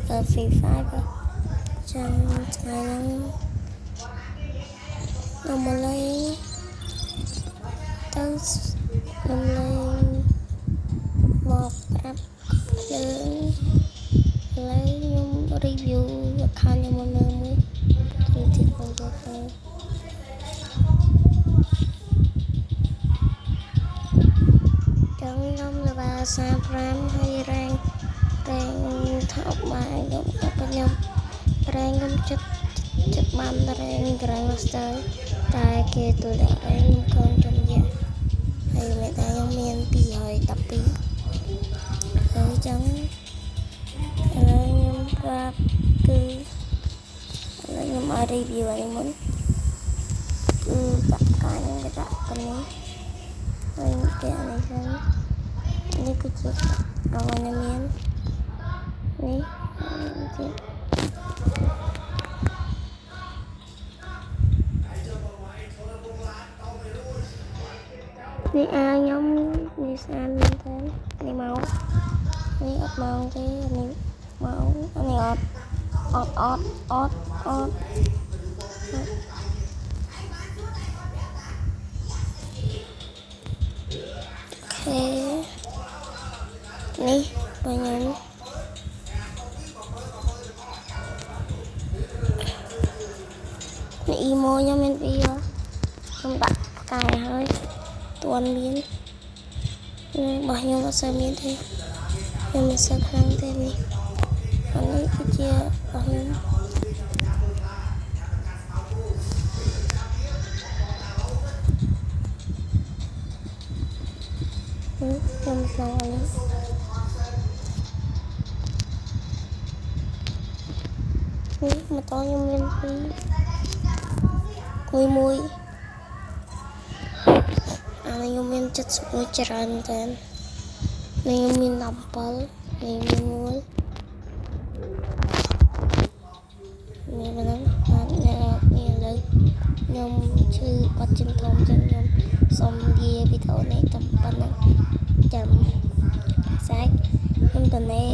Free Fire ចាំថ្ងៃហ្នឹងខ្ញុំមកលេងទៅខ្ញុំលេងមកប្រាប់ភ្លើងលេងខ្ញុំ review account ខ្ញុំមកមើលមួយទីខ្ញុំយកទៅខ្ញុំ level 35 ហើយ rank ថោកបាយខ្ញុំrank ខ្ញុំចិត្តបាន rank Grand Master តែគេទូដាក់ rank ខ្ញុំចំយៈហើយមេតាខ្ញុំមាន212ហើយចឹងឥឡូវខ្ញុំប្រាប់គឺឥឡូវខ្ញុំឲ្យ review អានេះមុនគឺដាក់កាយគេដាក់កនេះហើយគេអានេះហ្នឹងនេះគឺជាអ្វីដែលមាននេះទៀតនេះអាខ្ញុំនេះស្អាតមែនតើនេះមកនេះអត់មកទេនេះមកនេះអត់នេះបងខ្ញុំនេះ emo ខ្ញុំមានពីខ្ញុំដាក់ផ្កាយហើយទាន់មានរបស់ខ្ញុំអត់សូវមានទេខ្ញុំមិនសូវខ្លាំងទេនេះអានេះគឺជារបស់ខ្ញុំខ្ញុំស្គាល់អានេះម៉ូតូខ្ញុំមានពីរមួយអានេះខ្ញុំមាន71ច្រើនតែននេះខ្ញុំមាន17នេះមាន1នេះមិនដឹងនេះឥឡូវខ្ញុំឈឺបាត់ជើងធំចឹងខ្ញុំសូមនិយាយវីដេអូនេះតែប៉ុណ្ណឹងចាំសាច់ខ្ញុំតនេ